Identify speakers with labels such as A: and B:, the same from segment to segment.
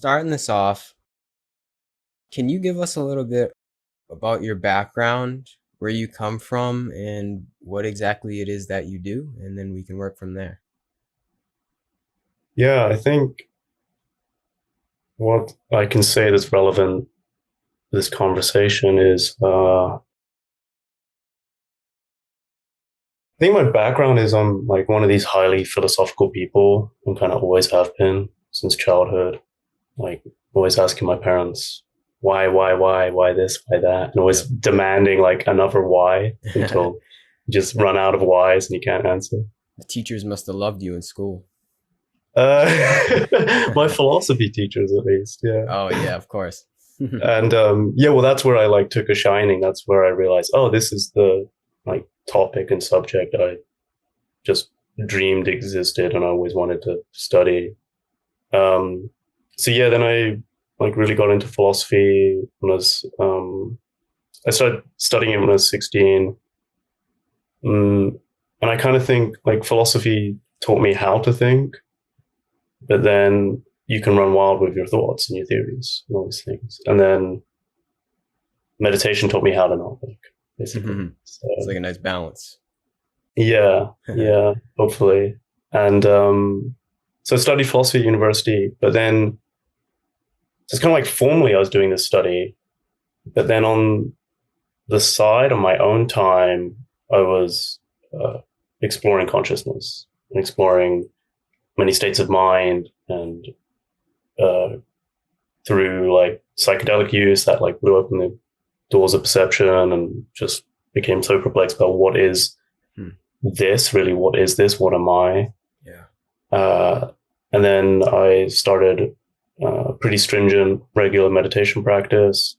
A: starting this off, can you give us a little bit about your background, where you come from, and what exactly it is that you do? And then we can work from there.
B: Yeah, I think what I can say that's relevant to this conversation is I think my background is I'm like one of these highly philosophical people and kind of always have been since childhood. Like always asking my parents, why this, why that, and always
A: Yep.
B: demanding like another why until you just run out of whys and you can't answer.
A: The teachers must have loved you in school.
B: My philosophy teachers, at least, yeah.
A: Oh yeah, of course.
B: And yeah, well, that's where I like took a shining. That's where I realized, oh, this is the like topic and subject I just dreamed existed and I always wanted to study. Um, so yeah, then I like really got into philosophy when I started studying it when I was 16. And I kind of think like philosophy taught me how to think, but then you can run wild with your thoughts and your theories and all these things. And then meditation taught me how to not think, basically. So,
A: It's like a nice balance.
B: yeah, yeah, hopefully. And so I studied philosophy at university, but then so it's kind of like formally I was doing this study, but then on the side, on my own time, I was exploring consciousness and exploring many states of mind and uh, through like psychedelic use that like blew open the doors of perception and just became so perplexed about what is this really, what is this, what am I?
A: Yeah.
B: And then I started pretty stringent regular meditation practice.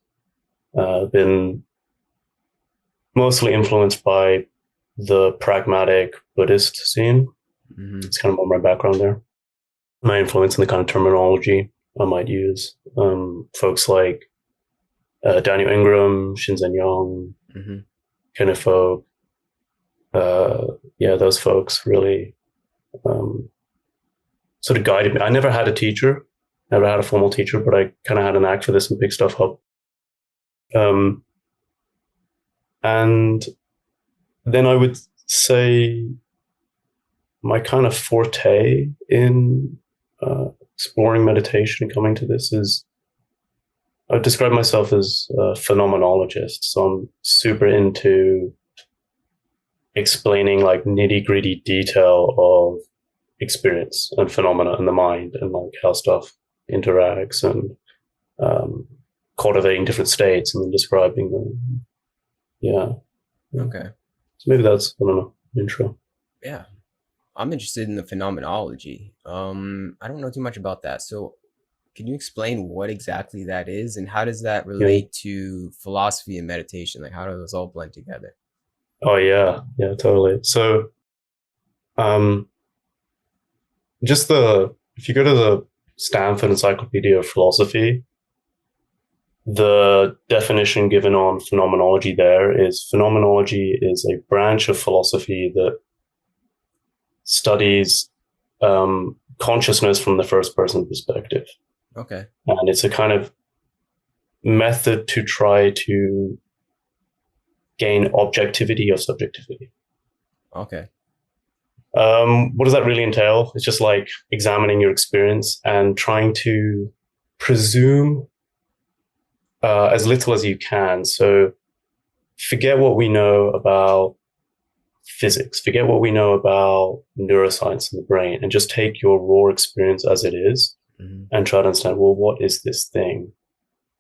B: Been mostly influenced by the pragmatic Buddhist scene. It's kind of all my background there. My influence in the kind of terminology I might use. Folks like Daniel Ingram, Shinzen Young, Kenneth Folk. Yeah, those folks really sort of guided me. I never had a teacher, never had a formal teacher, but I kind of had a knack for this and picked stuff up. And then I would say my kind of forte in exploring meditation and coming to this is I would describe myself as a phenomenologist. So I'm super into explaining like nitty gritty detail of experience and phenomena in the mind and like how stuff interacts and cultivating different states and then describing them. Yeah.
A: Okay.
B: So maybe that's, I don't know, intro.
A: Yeah. I'm interested in the phenomenology. I don't know too much about that. So can you explain what exactly that is and how does that relate to philosophy and meditation? Like how do those all blend together?
B: Oh yeah, yeah, totally. So just if you go to the Stanford Encyclopedia of Philosophy, the definition given on phenomenology there is phenomenology is a branch of philosophy that studies consciousness from the first person perspective.
A: Okay.
B: And it's a kind of method to try to gain objectivity of subjectivity.
A: Okay.
B: What does that really entail? It's just like examining your experience and trying to presume as little as you can. So forget what we know about physics, forget what we know about neuroscience in the brain, and just take your raw experience as it is and try to understand, well, what is this thing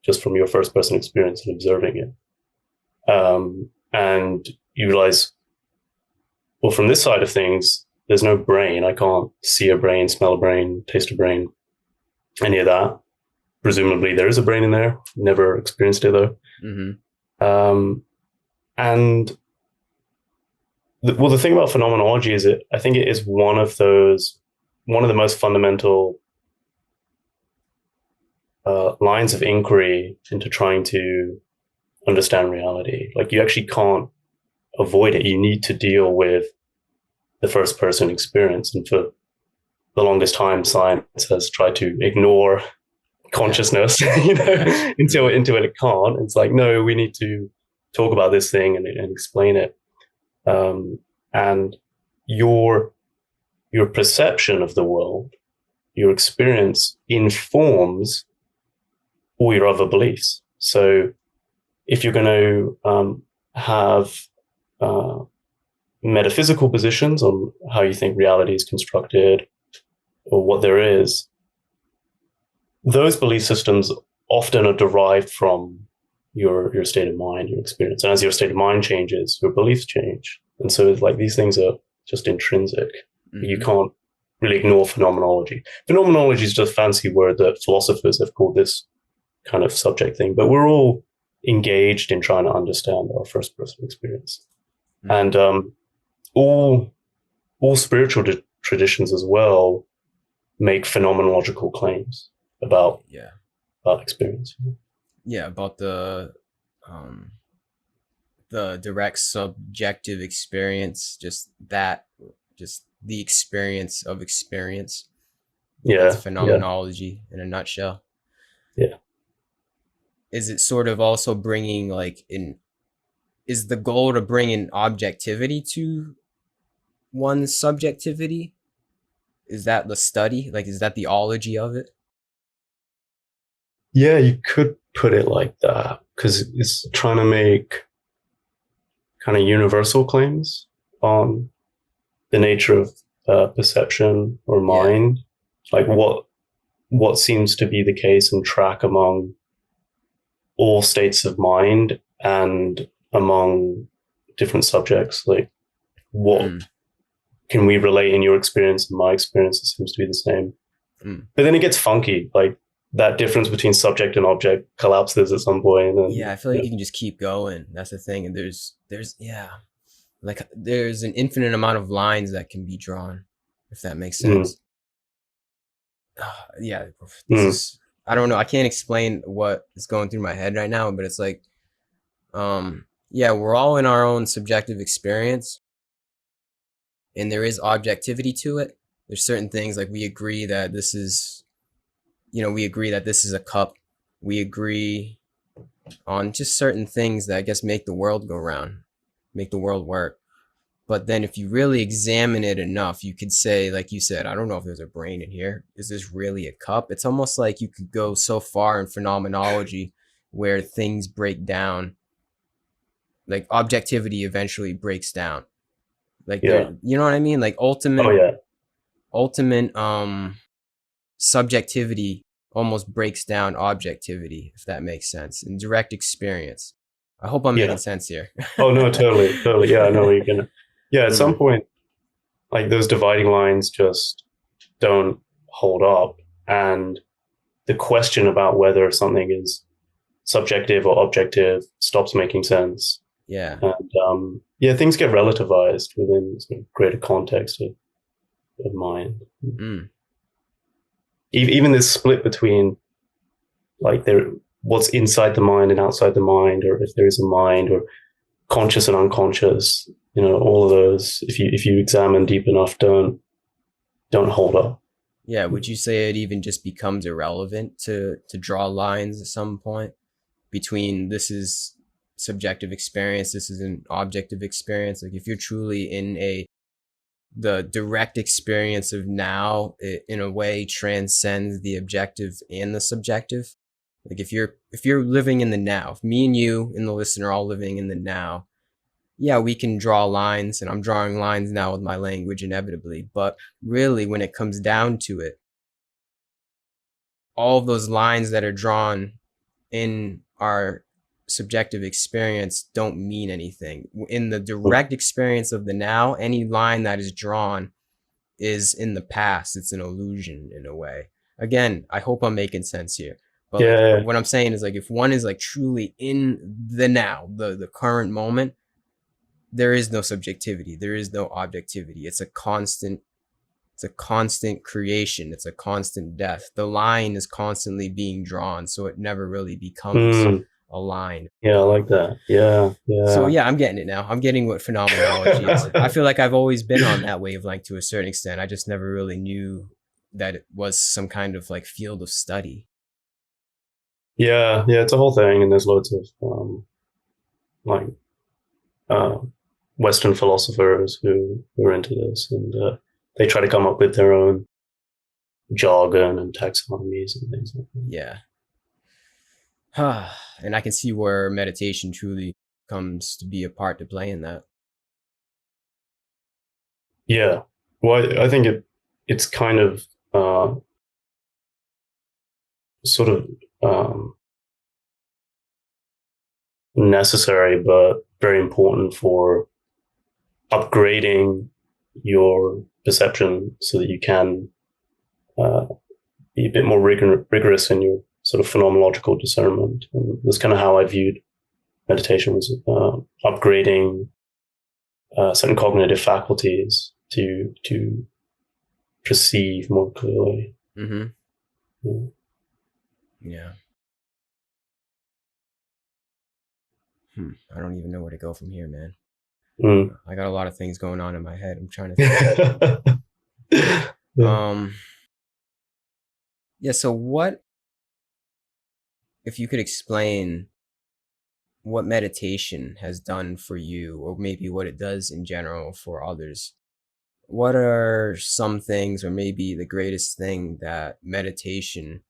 B: just from your first person experience and observing it? And you realize, well, from this side of things, there's no brain. I can't see a brain, smell a brain, taste a brain, any of that. Presumably there is a brain in there. Never experienced it though. And the thing about phenomenology is I think it is one of the most fundamental lines of inquiry into trying to understand reality. Like you actually can't avoid it. You need to deal with the first person experience. And for the longest time, science has tried to ignore
A: Yeah.
B: consciousness,
A: Yeah.
B: until
A: Hmm.
B: it can't. It's like, no, we need to talk about this thing and explain it. And your perception of the world, your experience informs all your other beliefs. So if you're going to have uh, metaphysical positions on how you think reality is constructed or what there is, those belief systems often are derived from your state of mind, your experience. And as your state of mind changes, your beliefs change. And so it's like these things are just intrinsic. You
A: Hmm.
B: can't really ignore phenomenology. Phenomenology is just a fancy word that philosophers have called this kind of subject thing, but we're all engaged in trying to understand our first person experience.
A: Hmm.
B: And all spiritual traditions as well make phenomenological claims about
A: Yeah.
B: experience.
A: Yeah. About um, the direct subjective experience, just the experience of experience. That's
B: Yeah, yeah,
A: phenomenology in a nutshell.
B: yeah.
A: Is it sort of also bringing like in, is the goal to bring in objectivity to one's subjectivity? Is that the study? Like, is that the ology of it?
B: Yeah, you could put it like that because it's trying to make kind of universal claims on the nature of perception or
A: Yeah.
B: mind, like what seems to be the case and track among all states of mind and among different subjects. Like, what
A: Mm,
B: can we relate in your experience and my experience? It seems to be the same.
A: mm.
B: But then it gets funky. Like that difference between subject and object collapses at some point,
A: Yeah,
B: and
A: I feel like you can just keep going. That's the thing. And yeah, like there's an infinite amount of lines that can be drawn, if that makes
B: mm,
A: sense. Yeah, this
B: mm,
A: is, I don't know. I can't explain what is going through my head right now, but it's like, yeah, we're all in our own subjective experience, and there is objectivity to it. There's certain things like we agree that this is, we agree that this is a cup. We agree on just certain things that I guess make the world go round, make the world work. But then if you really examine it enough, you could say, like you said, I don't know if there's a brain in here. Is this really a cup? It's almost like you could go so far in phenomenology where things break down, like objectivity eventually breaks down. Like there,
B: yeah.
A: you know what I mean? Like
B: Oh yeah.
A: ultimate subjectivity almost breaks down objectivity, if that makes sense, in direct experience. I hope I'm making
B: Yeah.
A: sense here.
B: Oh no, totally, totally. Yeah, I know what you're gonna. Yeah, at some
A: Mm,
B: point, like those dividing lines just don't hold up, and the question about whether something is subjective or objective stops making sense.
A: yeah.
B: And yeah, things get relativized within sort of greater context of mind.
A: Mm,
B: Even this split between like there what's inside the mind and outside the mind, or if there is a mind, or conscious and unconscious, all of those, if you examine deep enough, don't hold up.
A: yeah. Would you say it even just becomes irrelevant to draw lines at some point between this is subjective experience, this is an objective experience? Like if you're truly in the direct experience of now, it in a way transcends the objective and the subjective. Like if you're living in the now, if me and you and the listener are all living in the now, yeah, we can draw lines, and I'm drawing lines now with my language inevitably. But really, when it comes down to it, all of those lines that are drawn in our subjective experience don't mean anything. In the direct experience of the now, any line that is drawn is in the past. It's an illusion in a way. Again, I hope I'm making sense here. But like
B: Yeah.
A: what I'm saying is like if one is like truly in the now, the current moment, there is no subjectivity. There is no objectivity. It's a constant creation. It's a constant death. The line is constantly being drawn, so it never really becomes
B: Mm,
A: a line.
B: yeah, I like that. Yeah,
A: So
B: yeah.
A: yeah, I'm getting it now. I'm getting what phenomenology is. I feel like I've always been on that wavelength to a certain extent. I just never really knew that it was some kind of like field of study.
B: Yeah, it's a whole thing, and there's loads of like uh, Western philosophers who are into this, and they try to come up with their own jargon and taxonomies and things like that.
A: Yeah. And I can see where meditation truly comes to be a part to play in that.
B: Yeah, well, I think it's kind of sort of necessary, but very important for upgrading your perception so that you can uh, be a bit more rigorous in your sort of phenomenological discernment. And that's kind of how I viewed meditation, was upgrading certain cognitive faculties to perceive more clearly.
A: Mm-hmm.
B: Yeah.
A: Yeah. I don't even know where to go from here, man.
B: Mm.
A: I got a lot of things going on in my head. I'm trying to think.
B: Yeah.
A: Um, yeah, so what if you could explain what meditation has done for you, or maybe what it does in general for others? What are some things, or maybe the greatest thing that meditation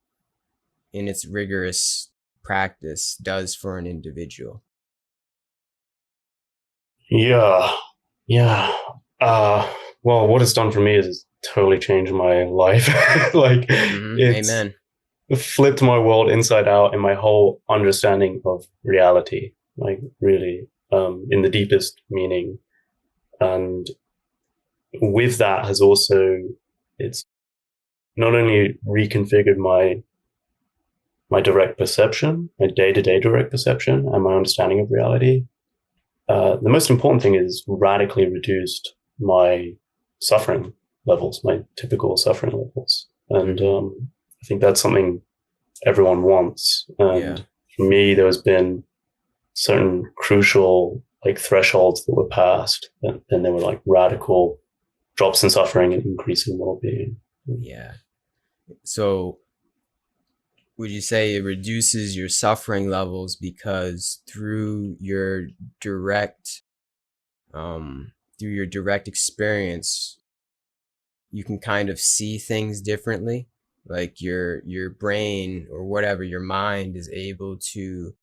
A: in its rigorous practice does for an individual?
B: Yeah, yeah. Uh, well, what it's done for me is it's totally changed my life. Like
A: Mm-hmm.
B: it's
A: Amen.
B: flipped my world inside out and my whole understanding of reality, like really, in the deepest meaning. And with that has also, it's not only reconfigured my direct perception, my day-to-day direct perception and my understanding of reality. The most important thing is radically reduced my suffering levels, my typical suffering levels. And
A: Mm-hmm.
B: I think that's something everyone wants.
A: Yeah.
B: And for me, there has been certain crucial like thresholds that were passed, and they were like radical drops in suffering and increase in well-being.
A: Yeah. So would you say it reduces your suffering levels because direct through your direct experience, you can kind of see things differently? Like your brain, or whatever, your mind is able to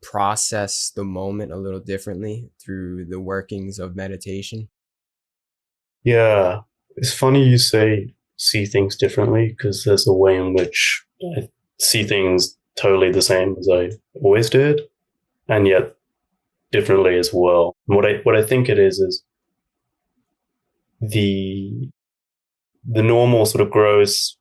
A: process the moment a little differently through the workings of meditation?
B: Yeah, it's funny you say see things differently because there's a way in which I see things totally the same as I always did, and yet differently as well. And what I think it is the the normal sort of gross,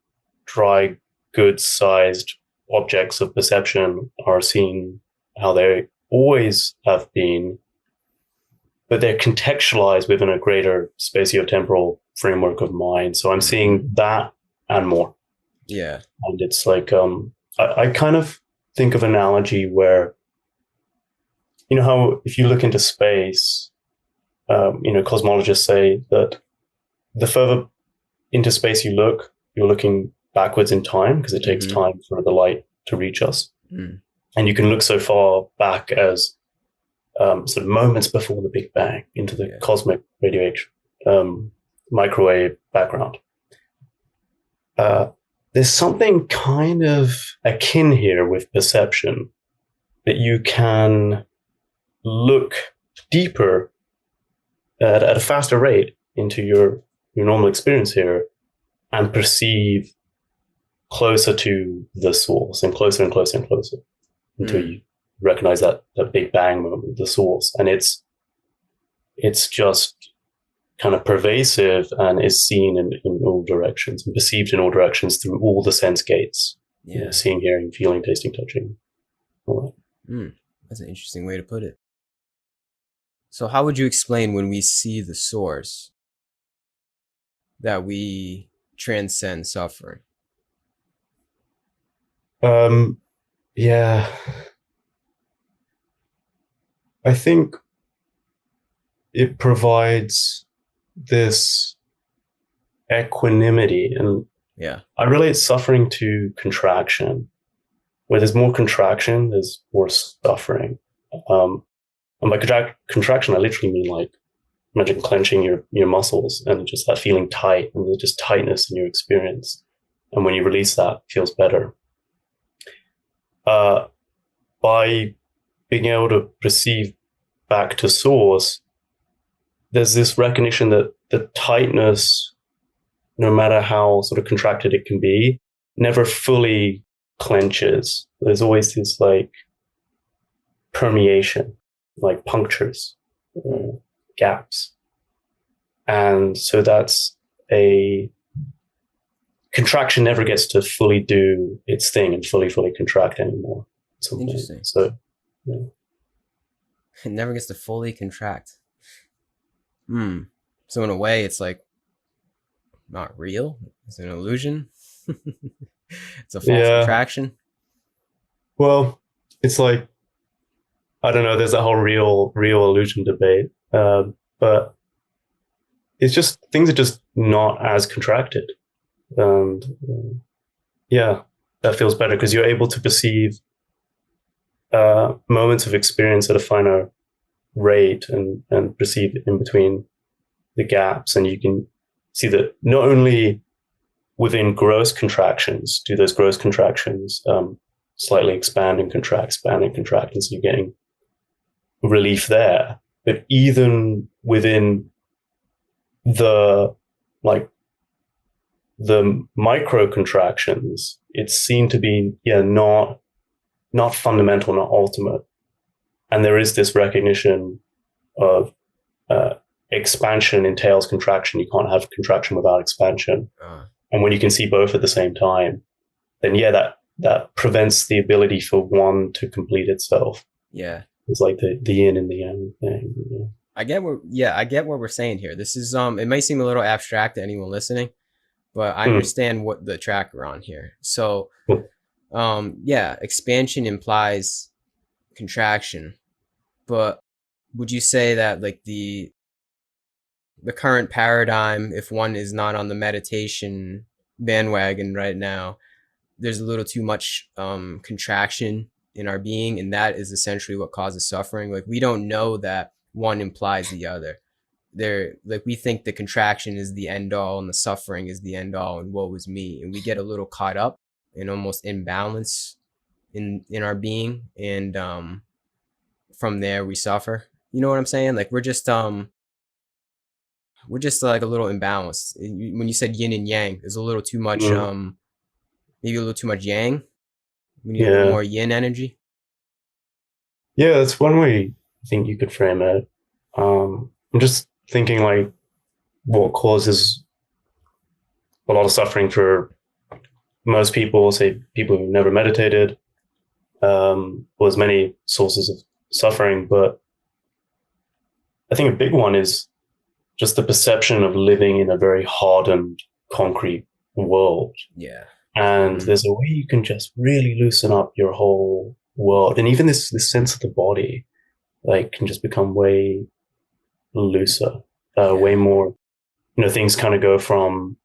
B: dry goods sized objects of perception are seen how they always have been, but they're contextualized within a greater spatiotemporal framework of mind. So I'm
A: Mm-hmm.
B: seeing that and more.
A: Yeah.
B: And it's like I kind of think of an analogy where, you know, how if you look into space, you know, cosmologists say that the further into space you look, you're looking backwards in time because it takes
A: Mm-hmm.
B: time for the light to reach us.
A: Mm.
B: And you can look so far back as sort of moments before the Big Bang into the
A: Yeah.
B: cosmic radiation microwave background. Uh, there's something kind of akin here with perception, that you can look deeper at a faster rate into your normal experience here and perceive closer to the source and closer and closer and closer until
A: Mm.
B: you recognize that Big Bang moment, the source. And it's just kind of pervasive and is seen in all directions and perceived in all directions through all the sense gates. You know,
A: Yeah.
B: seeing, hearing, feeling, tasting, touching. All
A: Mm. That's an interesting way to put it. So how would you explain when we see the source that we transcend suffering?
B: that. Yeah, I think it provides this equanimity, and
A: Yeah.
B: I relate suffering to contraction. where there's more contraction, there's more suffering. Um, and by contraction, I literally mean like imagine clenching your muscles and just that feeling tight and there's just tightness in your experience. And when you release that, it feels better. By being able to perceive back to source, there's this recognition that the tightness, no matter how sort of contracted it can be, never fully clenches. There's always this like permeation, like punctures, gaps. And so that's a contraction never gets to fully do its thing and fully contract anymore.
A: Interesting.
B: So, yeah.
A: It never gets to fully contract. So in a way, it's like not real. It's an illusion. It's a false contraction.
B: Well, it's like, I don't know. There's that whole real illusion debate, but it's just things are just not as contracted, and yeah, that feels better because you're able to perceive moments of experience at a finer rate and perceive in between the gaps, and you can see that not only within gross contractions do those gross contractions slightly expand and contract, and so you're getting relief there, but even within the micro contractions, it seemed to be not fundamental, not ultimate, and there is this recognition of expansion entails contraction. You can't have contraction without expansion. And when you can see both at the same time, then that prevents the ability for one to complete itself.
A: Yeah.
B: It's like the yin and the yang thing. Yeah.
A: I get what we're saying here. This is it may seem a little abstract to anyone listening, but I understand what the track we're on here. So expansion implies contraction. But would you say that like the current paradigm, if one is not on the meditation bandwagon right now, there's a little too much contraction in our being, and that is essentially what causes suffering? Like we don't know that one implies the other. We think the contraction is the end all and the suffering is the end all and woe is me, and we get a little caught up and almost imbalance in our being, and from there we suffer. You know what I'm saying? Like we're just like a little imbalanced. When you said yin and yang, there's a little too much maybe a little too much yang. We need a little more yin energy.
B: Yeah, that's one way I think you could frame it. I'm just thinking like what causes a lot of suffering for most people, say people who've never meditated, was many sources of suffering, but I think a big one is just the perception of living in a very hardened concrete world.
A: Yeah.
B: And there's a way you can just really loosen up your whole world. And even this sense of the body, like, can just become way looser, way more, things kind of go from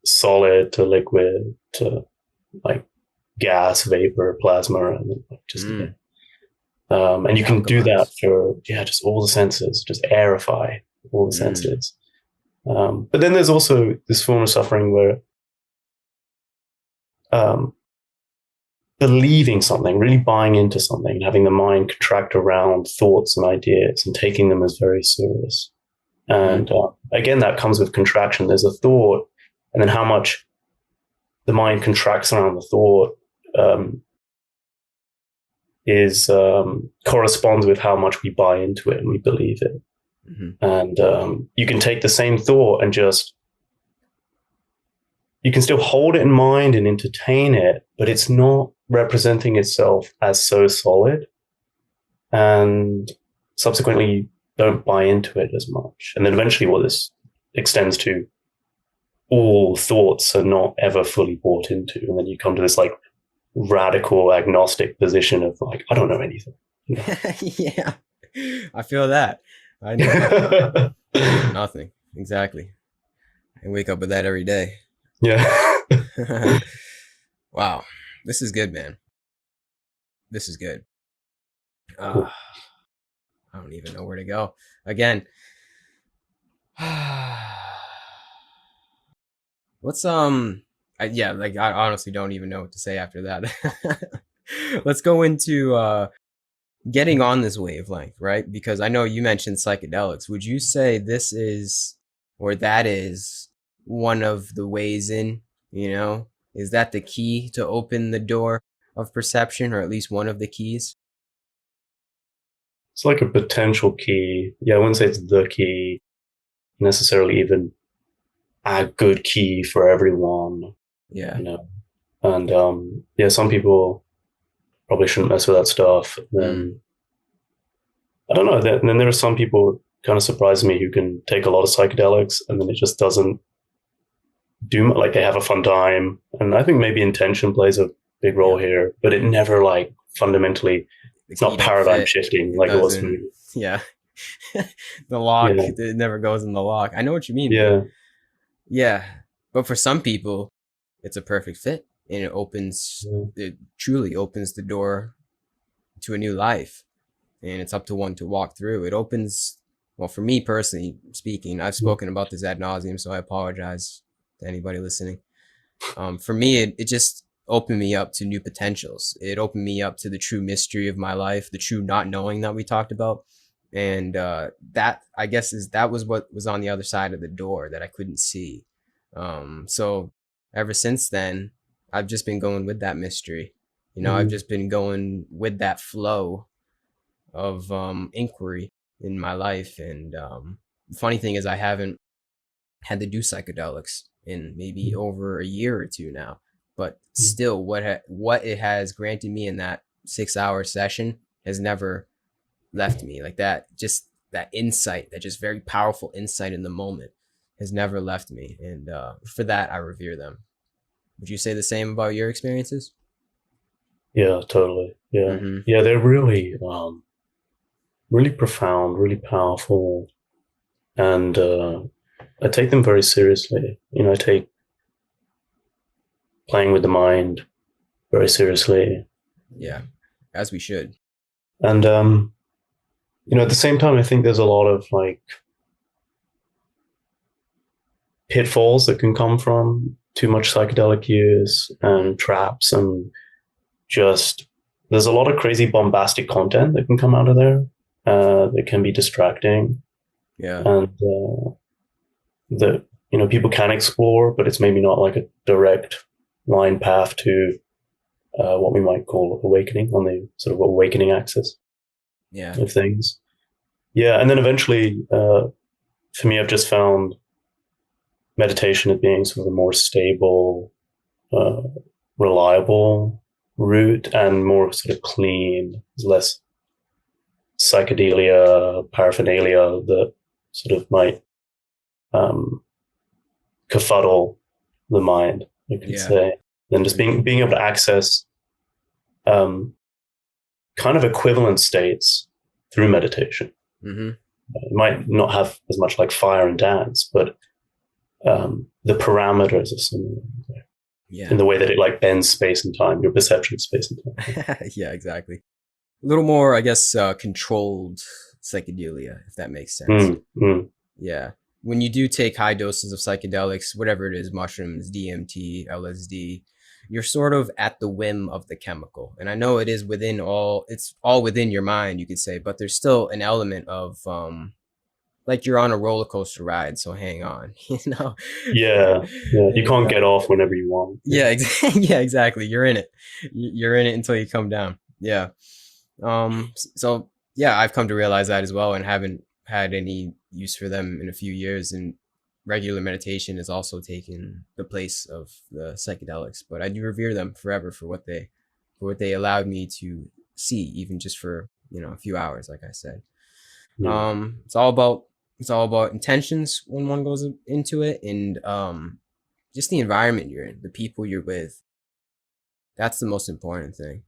B: solid to liquid to like gas, vapor, plasma, and just, and you can do that for, just all the senses, just aerify all the senses. But then there's also this form of suffering where believing something, really buying into something, and having the mind contract around thoughts and ideas and taking them as very serious. And again, that comes with contraction. There's a thought, and then how much the mind contracts around the thought corresponds with how much we buy into it and we believe it. And you can take the same thought and you can still hold it in mind and entertain it, but it's not representing itself as so solid. And subsequently, you don't buy into it as much. And then eventually what this extends to, all thoughts are not ever fully bought into. And then you come to this like radical agnostic position of like, I don't know anything.
A: Yeah, I feel that. I know nothing. Exactly. I wake up with that every day.
B: Yeah.
A: Wow. This is good, man. This is good.
B: Cool.
A: I don't even know where to go again. What's yeah, like I honestly don't even know what to say after that. Let's go into getting on this wavelength, right? Because I know you mentioned psychedelics. Would you say this is or that is one of the ways in, you know? Is that the key to open the door of perception, or at least one of the keys?
B: It's like a potential key. Yeah, I wouldn't say it's the key necessarily, even a good key for everyone,
A: Yeah.
B: you know. And yeah, some people probably shouldn't mess with that stuff.
A: Mm.
B: Then I don't know. Then there are some people kind of surprise me who can take a lot of psychedelics and then it just doesn't do like they have a fun time. And I think maybe intention plays a big role
A: Yep.
B: here, but it never like fundamentally.
A: The
B: It's
A: key
B: not
A: don't
B: paradigm
A: fit.
B: shifting
A: It
B: like it was for
A: doesn't.
B: me.
A: Yeah. The lock,
B: Yeah,
A: it never goes in the lock. I know what you mean, man.
B: yeah,
A: Yeah. But for some people, it's a perfect fit and
B: yeah.
A: it truly opens the door to a new life. And it's up to one to walk through. It opens, well, for me personally speaking, I've spoken about this ad nauseum, so I apologize to anybody listening. For me, it just opened me up to new potentials. It opened me up to the true mystery of my life, the true not knowing that we talked about. And that, I guess, is that was what was on the other side of the door that I couldn't see. So ever since then, I've just been going with that mystery. You know, I've
B: Mm-hmm.
A: just been going with that flow of inquiry in my life. And the funny thing is, I haven't had to do psychedelics in maybe over a year or two now. But still, what it has granted me in that 6 hour session has never left me. Like that, just that insight, that just very powerful insight in the moment, has never left me. And for that, I revere them. Would you say the same about your experiences?
B: Yeah, totally. Yeah,
A: Mm-hmm.
B: yeah. They're really, really profound, really powerful, and I take them very seriously. You know, I take playing with the mind very seriously,
A: Yeah, as we should.
B: and you know, at the same time, I think there's a lot of like pitfalls that can come from too much psychedelic use
A: Mm-hmm.
B: and traps, and just there's a lot of crazy bombastic content that can come out of there that can be distracting,
A: Yeah.
B: and that you know people can explore, but it's maybe not like a direct line path to what we might call awakening on the sort of awakening axis
A: Yeah.
B: of things. Yeah, and then eventually, for me, I've just found meditation as being sort of a more stable, uh, reliable route and more sort of clean, less psychedelia, paraphernalia that sort of might um, kerfuddle the mind, you could
A: Yeah.
B: say. And just being able to access um, kind of equivalent states through meditation.
A: Mm-hmm.
B: It might not have as much like fire and dance, but the parameters are similar in
A: Yeah.
B: the way that it like bends space and time, your perception of space and time.
A: Yeah, exactly. A little more, I guess, controlled psychedelia, if that makes sense.
B: Mm, mm,
A: Yeah. When you do take high doses of psychedelics, whatever it is, mushrooms, DMT, LSD, you're sort of at the whim of the chemical. And I know it is it's all within your mind, you could say, but there's still an element of, like you're on a roller coaster ride, so hang on, you know?
B: yeah, yeah. You
A: And
B: can't get off whenever you want. Yeah.
A: yeah, yeah, exactly. You're in it. You're in it until you come down. Yeah. So yeah, I've come to realize that as well, and haven't had any use for them in a few years. And regular meditation has also taken the place of the psychedelics, but I do revere them forever for what they allowed me to see, even just for a few hours, like I said.
B: Yeah.
A: It's all about intentions when one goes into it, and just the environment you're in, the people you're with. That's the most important thing.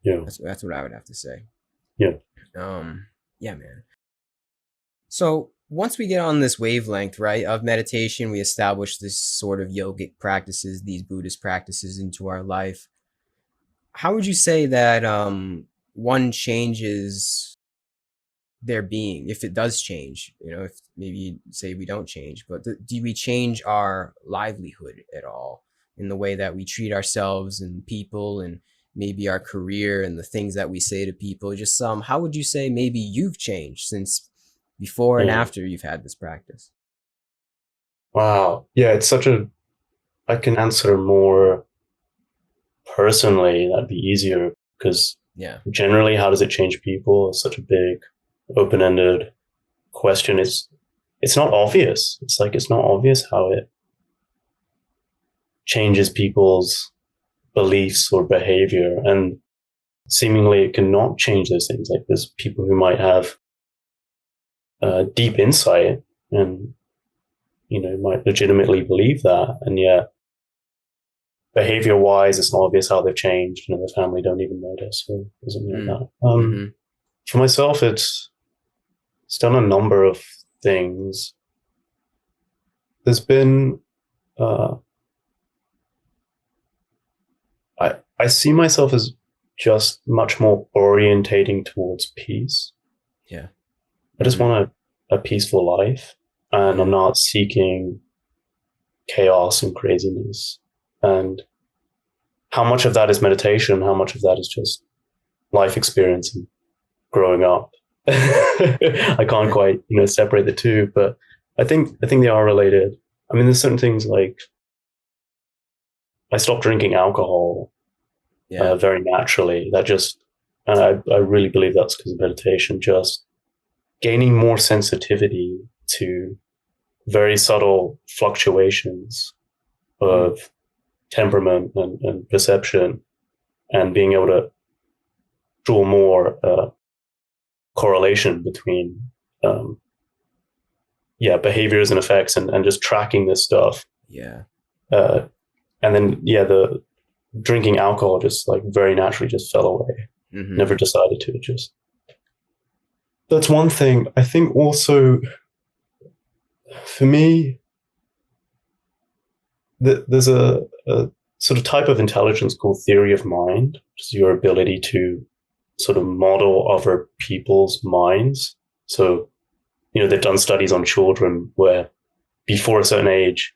B: Yeah.
A: That's what I would have to say.
B: Yeah.
A: Um, yeah, man. So once we get on this wavelength, right, of meditation, we establish this sort of yogic practices, these Buddhist practices into our life. how would you say that one changes their being if it does change? If maybe say we don't change, but do we change our livelihood at all in the way that we treat ourselves and people and maybe our career and the things that we say to people? Just how would you say maybe you've changed since before and
B: Mm.
A: after you've had this practice?
B: Wow. Yeah, it's such a, I can answer more personally. That'd be easier because
A: Yeah.
B: generally, how does it change people? It's such a big, open-ended question. It's not obvious. It's like it's not obvious how it changes people's beliefs or behavior, and seemingly it cannot change those things. Like there's people who might have deep insight and might legitimately believe that, and yet behavior wise, it's not obvious how they've changed, and the family don't even notice or something like
A: Mm.
B: that.
A: Mm-hmm.
B: For myself, it's done a number of things. There's been uh, I see myself as just much more orientating towards peace.
A: Yeah.
B: I just
A: Mm-hmm.
B: want a peaceful life, and I'm
A: Yeah.
B: not seeking chaos and craziness. And how much of that is meditation? How much of that is just life experience and growing up? I can't
A: Yeah.
B: quite separate the two, but I think they are related. I mean, there's certain things like I stopped drinking alcohol
A: Yeah.
B: very naturally. That just, and I really believe that's because of meditation. Just gaining more sensitivity to very subtle fluctuations
A: Mm.
B: of temperament and perception, and being able to draw more correlation between um, behaviors and effects, and just tracking this stuff.
A: Yeah.
B: Uh, and then the drinking alcohol just like very naturally just fell away.
A: Mm-hmm.
B: Never decided to. It just, that's one thing. I think also for me, there's a sort of type of intelligence called theory of mind, which is your ability to sort of model other people's minds. So, they've done studies on children where before a certain age,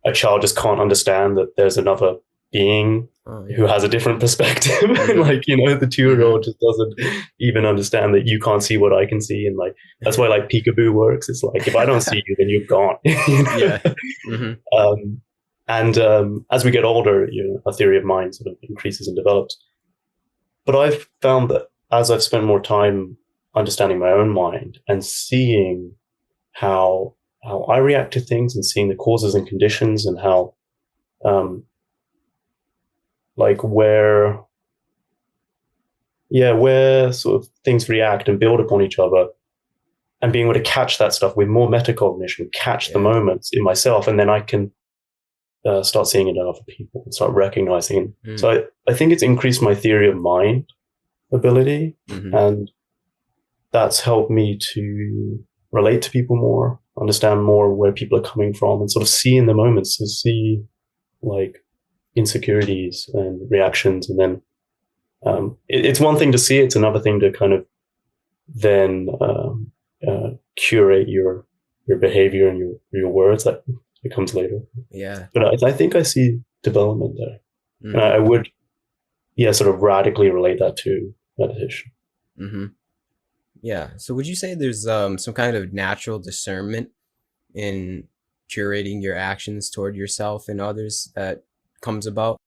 B: a child just can't understand that there's another being
A: Oh
B: who
A: yeah.
B: has a different perspective. And
A: Mm-hmm.
B: like, the 2 year
A: Mm-hmm.
B: old just doesn't even understand that you can't see what I can see. And like, that's why like peekaboo works. It's like, if I don't see you, then you're gone.
A: Yeah. Mm-hmm.
B: Um, and as we get older, our theory of mind sort of increases and develops. But I've found that as I've spent more time understanding my own mind and seeing how I react to things, and seeing the causes and conditions, and how um, like where sort of things react and build upon each other, and being able to catch that stuff with more metacognition, catch the
A: Yeah.
B: moments in myself, and then I can start seeing it in other people and start recognizing it.
A: Mm.
B: So I think it's increased my theory of mind ability,
A: Mm-hmm.
B: and that's helped me to relate to people more, understand more where people are coming from, and sort of see in the moments, to see like insecurities and reactions. And then it's one thing to see, it's another thing to kind of then curate your behavior and your words. That becomes later.
A: Yeah.
B: But I think I see development there, and
A: Mm-hmm.
B: I would sort of radically relate that to meditation.
A: Mm-hmm. Yeah. So would you say there's some kind of natural discernment in curating your actions toward yourself and others that comes about?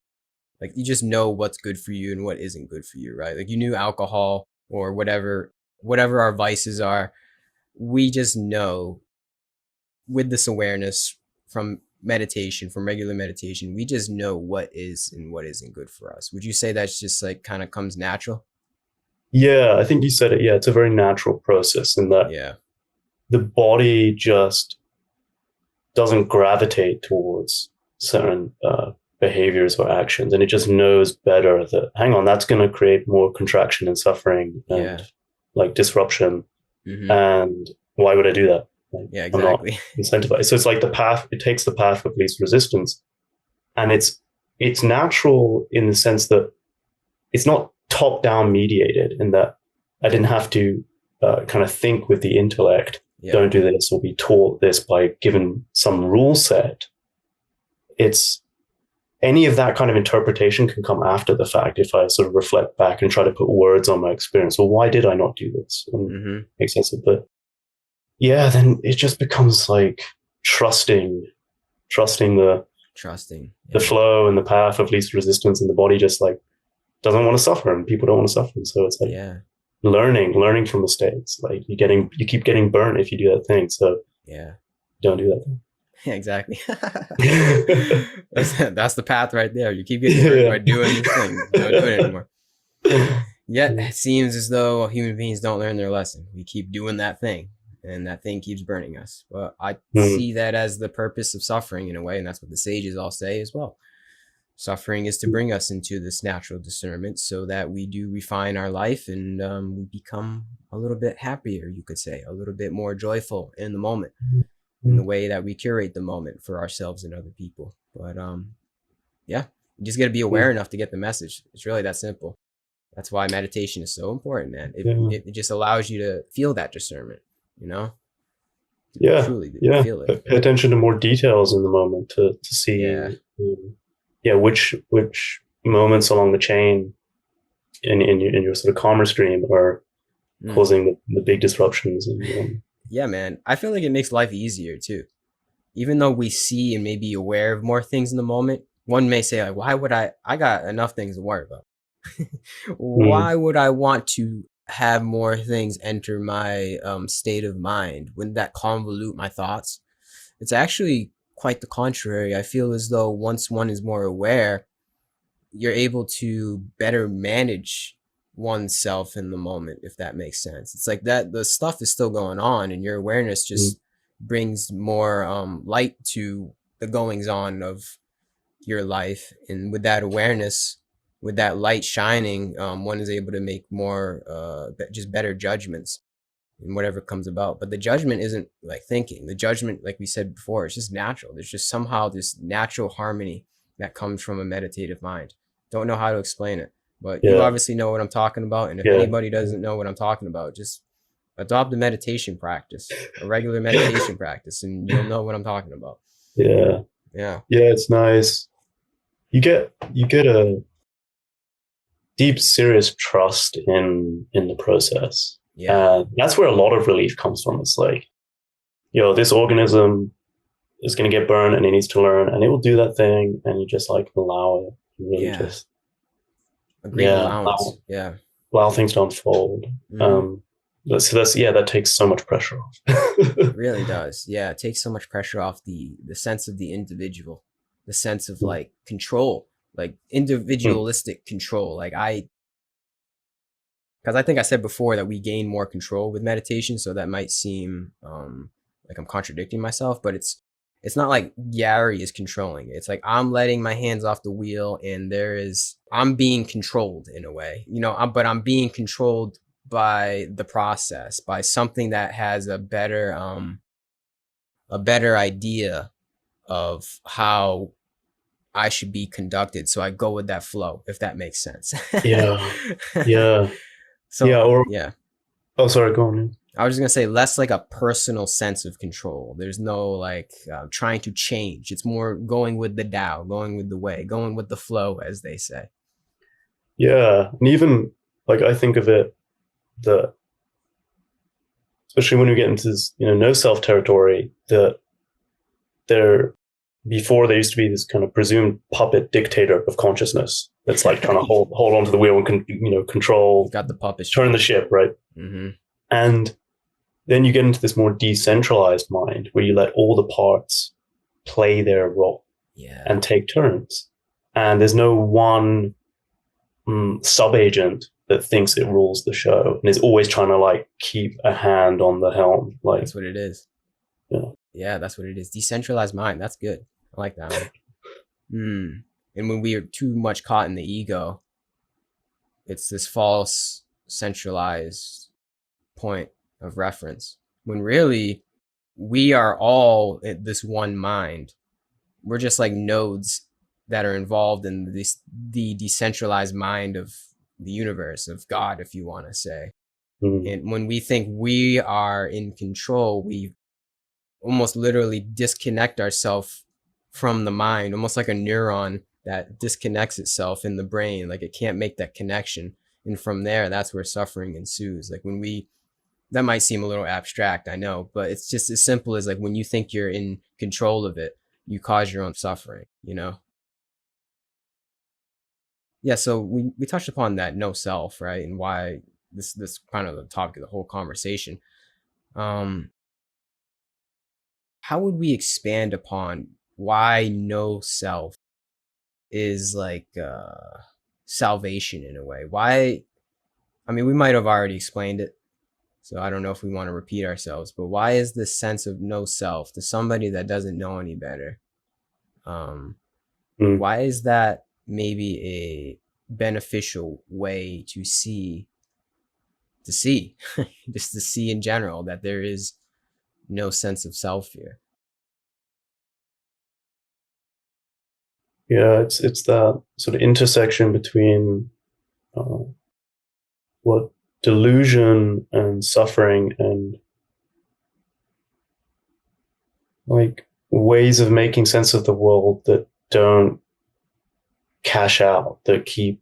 A: Like you just know what's good for you and what isn't good for you, right? Like you knew alcohol or whatever our vices are, we just know with this awareness from meditation, from regular meditation, we just know what is and what isn't good for us. Would you say that's just like kind of comes natural?
B: Yeah, I think you said it. Yeah, it's a very natural process in that
A: Yeah.
B: the body just doesn't gravitate towards certain behaviors or actions, and it just knows better that, hang on, that's going to create more contraction and suffering and
A: Yeah.
B: like disruption.
A: Mm-hmm.
B: And why would I do that? Like,
A: Yeah,
B: I'm not
A: exactly.
B: incentivized. So it's like the path. It takes the path of least resistance, and it's natural in the sense that it's not top down mediated in that I didn't have to kind of think with the intellect,
A: Yeah.
B: don't do this or be taught this by given some rule set. It's any of that kind of interpretation can come after the fact if I sort of reflect back and try to put words on my experience. Well, why did I not do this? And make sense of it. Yeah, then it just becomes like trusting the
A: Yeah.
B: flow and the path of least resistance, and the body just like doesn't want to suffer, and people don't want to suffer. And so it's like learning from mistakes. Like you keep getting burnt if you do that thing. So don't do that thing.
A: Yeah, exactly. That's the path right there. You keep getting hurt by doing this thing. Don't do it anymore. Yet it seems as though human beings don't learn their lesson. We keep doing that thing, and that thing keeps burning us. But I see that as the purpose of suffering in a way, and that's what the sages all say as well. Suffering is to bring us into this natural discernment so that we do refine our life and we become a little bit happier, you could say, a little bit more joyful in the moment, in the way that we curate the moment for ourselves and other people. But you just got to be aware enough to get the message. It's really that simple. That's why meditation is so important, man. It just allows you to feel that discernment, you know? Truly feel it.
B: Pay attention to more details in the moment to see which moments along the chain in your sort of calmer stream are causing the big disruptions. And,
A: yeah, man. I feel like it makes life easier too. Even though we see and may be aware of more things in the moment, one may say like, why would I got enough things to worry about. Why would I want to have more things enter my state of mind? Wouldn't that convolute my thoughts? It's actually quite the contrary. I feel as though once one is more aware, you're able to better manage oneself in the moment, if that makes sense. It's like that the stuff is still going on, and your awareness just brings more light to the goings on of your life. And with that awareness, with that light shining, one is able to make more just better judgments in whatever comes about. But the judgment isn't like thinking. The judgment, like we said before, it's just natural. There's just somehow this natural harmony that comes from a meditative mind. Don't know how to explain it, but you obviously know what I'm talking about. And if anybody doesn't know what I'm talking about, just adopt a meditation practice, a regular meditation practice, and you'll know what I'm talking about.
B: Yeah, it's nice. You get a deep, serious trust in the process. That's where a lot of relief comes from. It's like, this organism is going to get burned and it needs to learn, and it will do that thing, and you just like allow it. Really just
A: a great allowance.
B: Allow things to unfold. That takes so much pressure off.
A: It really does. Yeah, it takes so much pressure off the sense of the individual, the sense of like control, like individualistic control. Like because I think I said before that we gain more control with meditation, so that might seem like I'm contradicting myself, but it's not like Gary is controlling it. It's like I'm letting my hands off the wheel, and I'm being controlled in a way, but I'm being controlled by the process, by something that has a better idea of how I should be conducted. So I go with that flow, if that makes sense.
B: Oh, sorry, go on.
A: I was just going to say less like a personal sense of control. There's no like trying to change. It's more going with the Tao, going with the way, going with the flow, as they say.
B: Yeah. And even like I think of it, especially when we get into this, no self territory, that before there used to be this kind of presumed puppet dictator of consciousness that's like trying to hold onto the wheel and control,
A: got the puppet,
B: turn the ship, right? And then you get into this more decentralized mind where you let all the parts play their role and take turns, and there's no one sub-agent that thinks it rules the show and is always trying to like keep a hand on the helm. Like
A: that's what it is. Yeah, that's what it is. Decentralized mind. That's good. I like that one. And when we are too much caught in the ego, it's this false centralized point of reference, when really we are all this one mind. We're just like nodes that are involved in the decentralized mind of the universe, of God, if you want to say.
B: Mm.
A: And when we think we are in control, we almost literally disconnect ourselves from the mind, almost like a neuron that disconnects itself in the brain. Like it can't make that connection. And from there, that's where suffering ensues. Like when we, that might seem a little abstract, I know, but it's just as simple as like when you think you're in control of it, you cause your own suffering, you know? Yeah, so we touched upon that no self, right? And why this kind of the topic of the whole conversation. Um, how would we expand upon why no self is like salvation in a way? Why, I mean, we might have already explained it, so I don't know if we want to repeat ourselves, but why is this sense of no self to somebody that doesn't know any better? Um,
B: Mm.
A: why is that maybe a beneficial way to see, just to see in general that there is no sense of self here?
B: Yeah, it's that sort of intersection between uh, what delusion and suffering and like ways of making sense of the world that don't cash out, that keep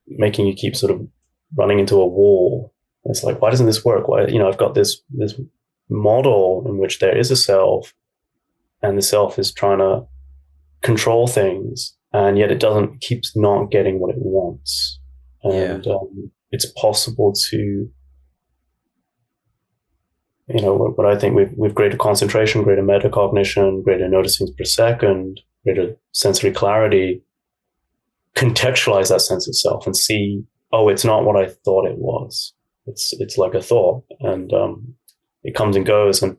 B: making you keep sort of running into a wall. It's like, why doesn't this work? Why, I've got this model in which there is a self, and the self is trying to control things, and yet it doesn't, keeps not getting what it wants.
A: Yeah,
B: And it's possible to, what I think with greater concentration, greater metacognition, greater noticings per second, greater sensory clarity, contextualize that sense of self and see, oh, it's not what I thought it was. It's like a thought, and it comes and goes, and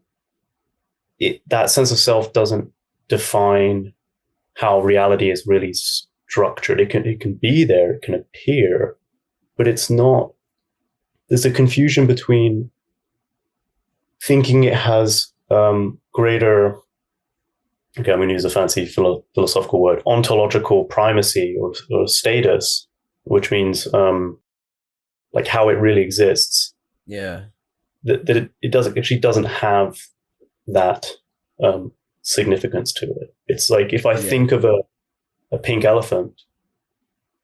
B: that sense of self doesn't define how reality is really structured. It can be there, it can appear, but it's not. There's a confusion between thinking it has greater, okay, I'm going to use a fancy philosophical word, ontological primacy or status, which means like how it really exists.
A: yeah,
B: That it doesn't, actually doesn't have that significance to it. It's like if I
A: yeah,
B: think of a pink elephant,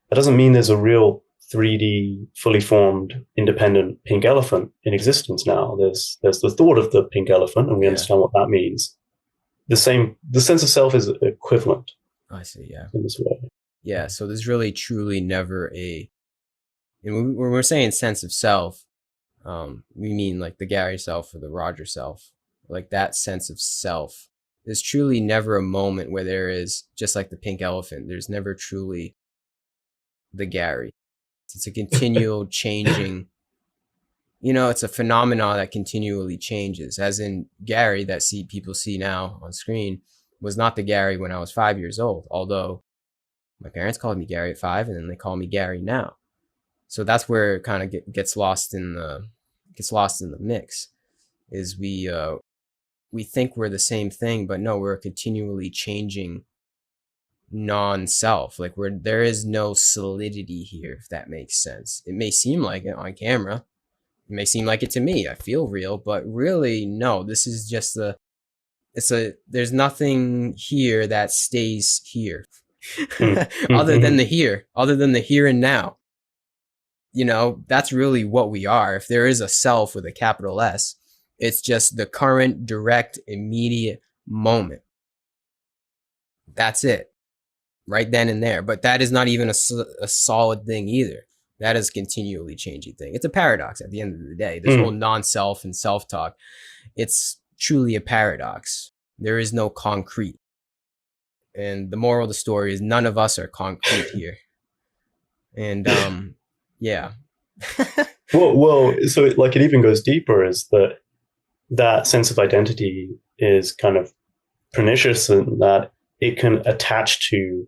B: that doesn't mean there's a real 3D, fully formed, independent pink elephant in existence now. There's the thought of the pink elephant, and we
A: yeah.
B: understand what that means. The sense of self is equivalent
A: I see. Yeah,
B: in this way.
A: yeah. So there's really, truly never a. And when we're saying sense of self, we mean like the Gary self or the Roger self, like that sense of self. There's truly never a moment where there is, just like the pink elephant, there's never truly the Gary. It's a continual changing, it's a phenomenon that continually changes. As in Gary that people see now on screen was not the Gary when I was 5 years old, although my parents called me Gary at 5 and then they call me Gary now. So that's where it kind of gets lost in the mix. Is we think we're the same thing, but no, we're a continually changing non-self. Like there is no solidity here, if that makes sense. It may seem like it on camera, it may seem like it to me, I feel real, but really no, this is just there's nothing here that stays here. other than the here and now. That's really what we are. If there is a self with a capital S, it's just the current, direct, immediate moment. That's it, right then and there. But that is not even a solid thing either. That is a continually changing thing. It's a paradox at the end of the day. This whole non-self and self-talk, it's truly a paradox. There is no concrete. And the moral of the story is none of us are concrete here. And yeah.
B: well, so it even goes deeper. Is that sense of identity is kind of pernicious in that it can attach to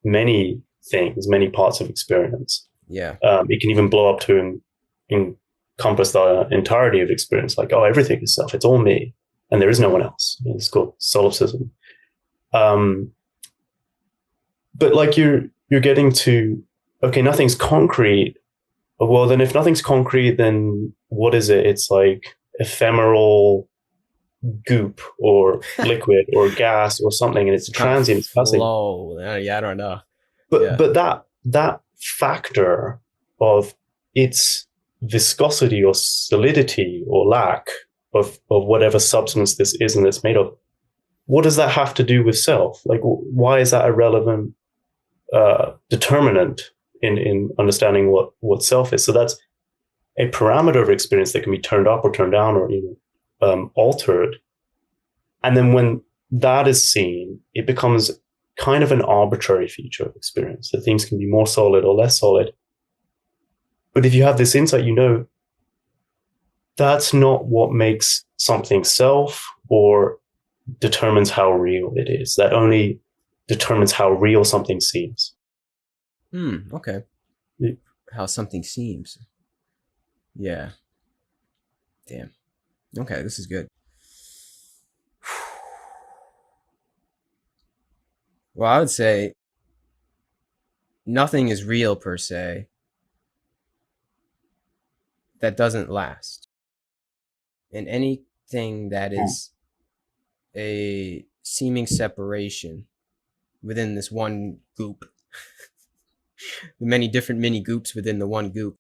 B: many things, many parts of experience.
A: Yeah.
B: It can even blow up to encompass the entirety of experience. Like, oh, everything is self. It's all me, and there is no one else. It's called solipsism. But like you're getting to okay, nothing's concrete. Well, then if nothing's concrete, then what is it? It's like ephemeral goop or liquid or gas or something, and it's
A: Some kind of
B: transient, it's passing.
A: flow. Yeah, I don't know.
B: But
A: Yeah.
B: but that factor of its viscosity or solidity or lack of whatever substance this is and it's made of, what does that have to do with self? Like, why is that a relevant determinant in understanding what self is? So that's a parameter of experience that can be turned up or turned down or altered. And then when that is seen, it becomes kind of an arbitrary feature of experience. That things can be more solid or less solid. But if you have this insight, you know that's not what makes something self or determines how real it is. That only determines how real something seems.
A: Okay. How something seems. Yeah. Damn. Okay, this is good. Well, I would say nothing is real per se that doesn't last. And anything that is a seeming separation within this one goop, the many different mini goops within the one goop,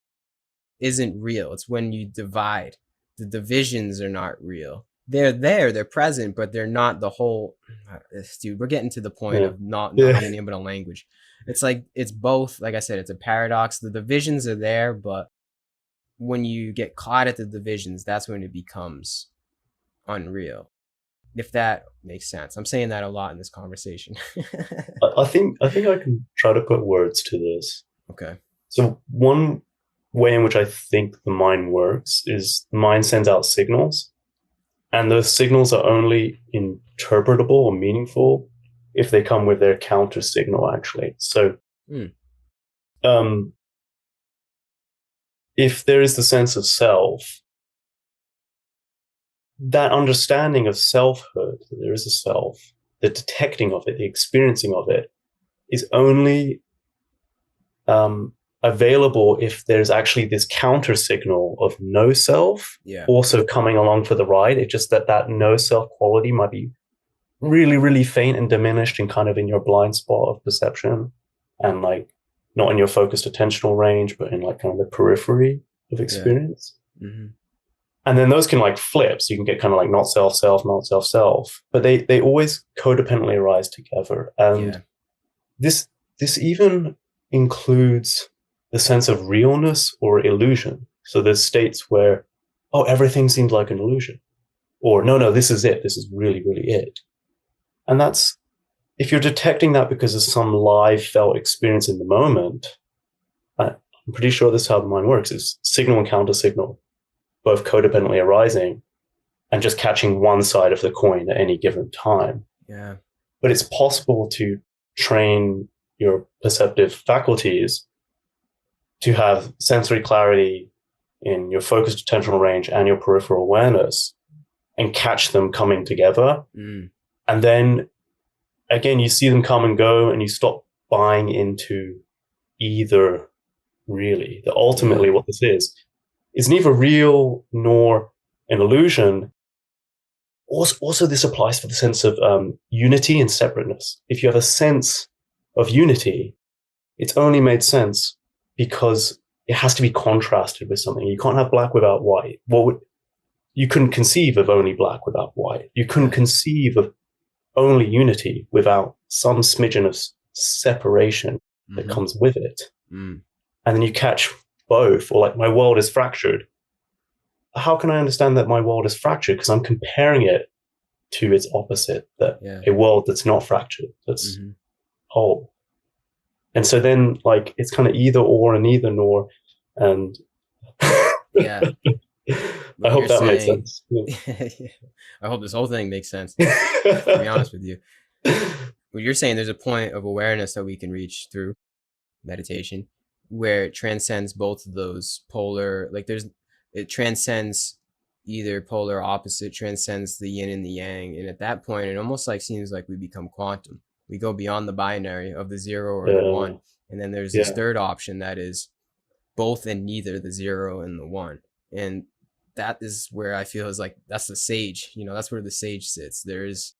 A: isn't real. It's when you divide. The divisions are not real. They're there, they're present, but they're not the whole. Dude, we're getting to the point
B: Yeah.
A: of not
B: Yeah.
A: being able to language. It's like it's both. Like I said, it's a paradox. The divisions are there, but when you get caught at the divisions, that's when it becomes unreal. If that makes sense. I'm saying that a lot in this conversation.
B: I think I can try to put words to this.
A: Okay.
B: So one way in which I think the mind works is the mind sends out signals, and those signals are only interpretable or meaningful if they come with their counter signal, actually. So um, if there is the sense of self, that understanding of selfhood, that there is a self, the detecting of it, the experiencing of it, is only available if there's actually this counter signal of no self also coming along for the ride. It's just that no self quality might be really, really faint and diminished and kind of in your blind spot of perception, and like not in your focused attentional range, but in like kind of the periphery of experience. And then those can like flip. So you can get kind of like not self, self, not self, self, but they always codependently arise together. And this even includes the sense of realness or illusion. So there's states where, oh, everything seems like an illusion. Or no, this is it. This is really, really it. And that's, if you're detecting that because of some live felt experience in the moment, I'm pretty sure this is how the mind works, is signal and counter signal, both codependently arising and just catching one side of the coin at any given time.
A: Yeah.
B: But it's possible to train your perceptive faculties to have sensory clarity in your focused attentional range and your peripheral awareness and catch them coming together. And then again, you see them come and go and you stop buying into either, really. That ultimately what this is neither real nor an illusion. Also, this applies for the sense of unity and separateness. If you have a sense of unity, it's only made sense because it has to be contrasted with something. You can't have black without white. You couldn't conceive of only black without white. You couldn't conceive of only unity without some smidgen of separation that comes with it. And then you catch both, or like my world is fractured. How can I understand that my world is fractured? Because I'm comparing it to its opposite, that a world that's not fractured, that's whole. And so then like it's kind of either or and either nor. And
A: yeah.
B: I hope that made sense.
A: Yeah. I hope this whole thing makes sense, to be honest with you. What you're saying, there's a point of awareness that we can reach through meditation where it transcends both of those polar, like it transcends either polar opposite, transcends the yin and the yang. And at that point, it almost like seems like we become quantum. We go beyond the binary of the 0 or the 1, And then there's this
B: Yeah.
A: third option that is both and neither, the zero and the one. And that is where I feel is like, that's the sage, that's where the sage sits. There is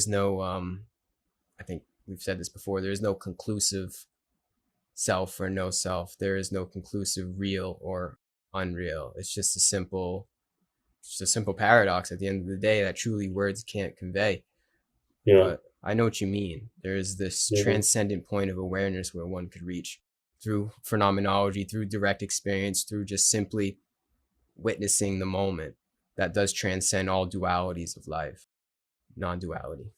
A: no, I think we've said this before, there is no conclusive self or no self. There is no conclusive real or unreal. It's just a simple paradox at the end of the day that truly words can't convey.
B: Yeah.
A: But I know what you mean. There is this
B: Yeah.
A: transcendent point of awareness where one could reach through phenomenology, through direct experience, through just simply witnessing the moment that does transcend all dualities of life, non-duality.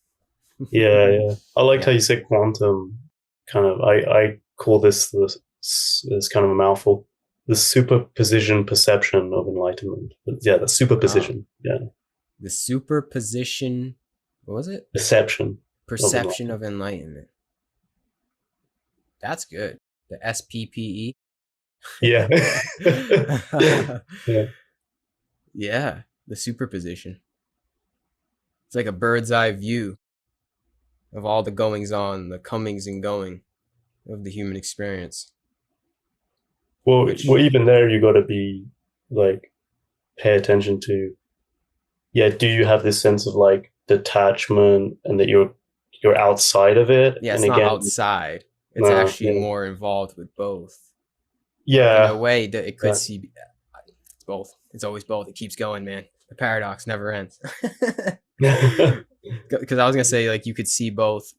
B: Yeah. Yeah. I liked
A: Yeah.
B: how you said quantum. Kind of, I call this kind of a mouthful. The superposition perception of enlightenment. Yeah, the
A: Wow.
B: superposition. Yeah,
A: The superposition, what was it?
B: perception of
A: Perception
B: enlightenment.
A: of enlightenment. That's good. The SPPE.
B: Yeah. Yeah.
A: Yeah, the superposition. It's like a bird's eye view of all the goings on, the comings and going of the human experience.
B: Well,
A: Which,
B: even there, you got to be like pay attention to. Yeah, do you have this sense of like detachment and that you're outside of it?
A: yeah,
B: And
A: it's not
B: again,
A: outside. It's
B: no,
A: actually
B: yeah,
A: more involved with both. But in a
B: yeah,
A: way, that it could
B: yeah,
A: see it's both. It's always both. It keeps going, man. The paradox never ends. Because I was gonna say, like, you could see both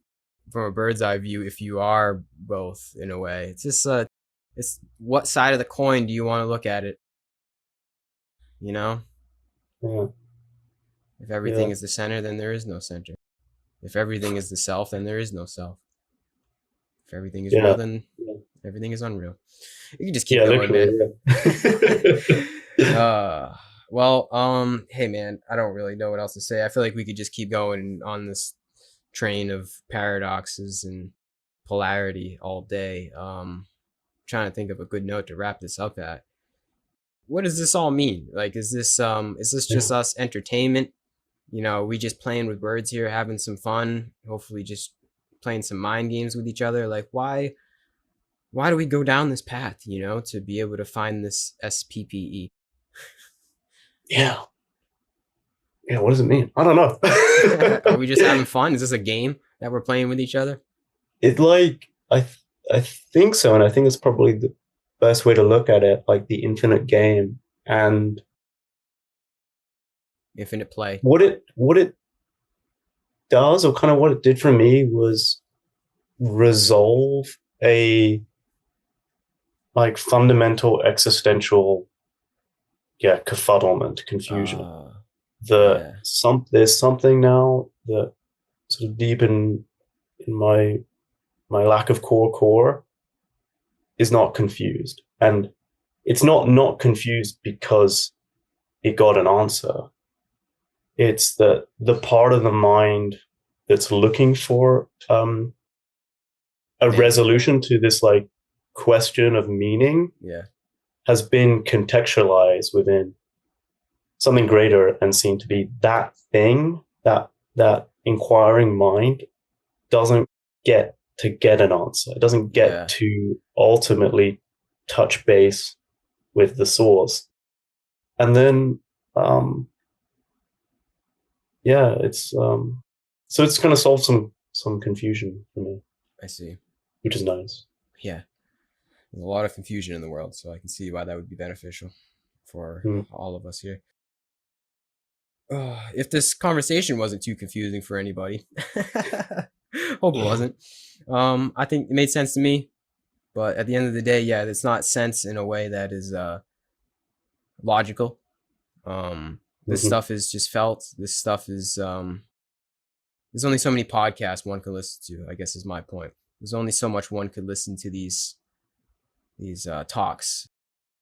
A: from a bird's eye view if you are both in a way. It's just it's what side of the coin do you want to look at it? You know,
B: yeah,
A: if everything
B: yeah,
A: is the center, then there is no center. If everything is the self, then there is no self. If everything is real,
B: yeah,
A: then everything is unreal. You can just keep
B: yeah,
A: going, man.
B: literally, yeah.
A: uh well, hey man, I don't really know what else to say. I feel like we could just keep going on this train of paradoxes and polarity all day. Trying to think of a good note to wrap this up at. What does this all mean? Like, is this just
B: Yeah.
A: us entertainment? We just playing with words here, having some fun, hopefully just playing some mind games with each other. Like, why do we go down this path, to be able to find this SPPE?
B: Yeah. Yeah, what does it mean? I don't
A: Are we just
B: know.
A: having fun? Is this a game that we're playing with each other?
B: It like I think so, and I think it's probably the best way to look at it, like the infinite game. And
A: Infinite play.
B: what it does, or kind of what it did for me, was resolve a like fundamental existential, yeah, confuddlement, confusion.
A: Yeah,
B: There's something now that sort of deep in my lack of core is not confused. And it's not confused because it got an answer. It's that the part of the mind that's looking for a
A: yeah,
B: resolution to this like question of meaning
A: yeah,
B: has been contextualized within something greater and seen to be that thing, that inquiring mind doesn't get an answer. It doesn't get
A: yeah.
B: to ultimately touch base with the source. And then yeah, it's so it's gonna solve some confusion for me,
A: I see.
B: which is nice.
A: Yeah, there's a lot of confusion in the world, so I can see why that would be beneficial for
B: Mm.
A: all of us here. If this conversation wasn't too confusing for anybody, hope it wasn't. I think it made sense to me, but at the end of the day, yeah, it's not sense in a way that is logical. This
B: Mm-hmm.
A: stuff is just felt. This stuff is there's only so many podcasts one can listen to, I guess is my point. There's only so much one could listen to these talks,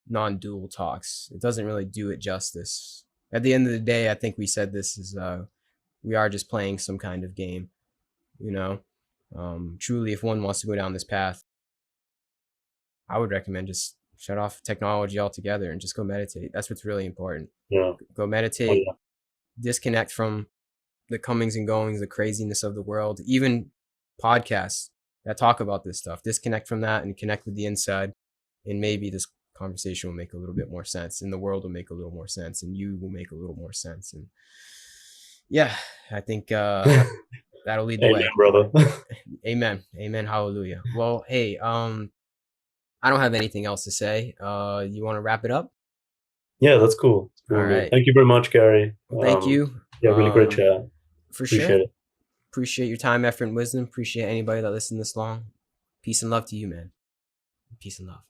A: non-dual talks. It doesn't really do it justice. At the end of the day, I think we said this is we are just playing some kind of game, you know. Truly, if one wants to go down this path, I would recommend just shut off technology altogether and just go meditate. That's what's really important.
B: Yeah.
A: Go
B: Oh
A: meditate,
B: yeah.
A: disconnect from the comings and goings, the craziness of the world, even podcasts. that talk about this stuff, disconnect from that and connect with the inside, and maybe this conversation will make a little bit more sense, and the world will make a little more sense, and you will make a little more sense. And yeah, I think that'll lead the
B: Amen,
A: way.
B: brother.
A: Amen. Amen. Hallelujah. Well, hey, I don't have anything else to say. You want to wrap it up?
B: Yeah, that's cool. That's
A: All
B: cool, man.
A: right.
B: Thank you very much, Gary.
A: Well, thank you.
B: Yeah, really great chat.
A: For sure.
B: Appreciate it.
A: Appreciate your time, effort, and wisdom. Appreciate anybody that listened this long. Peace and love to you, man. Peace and love.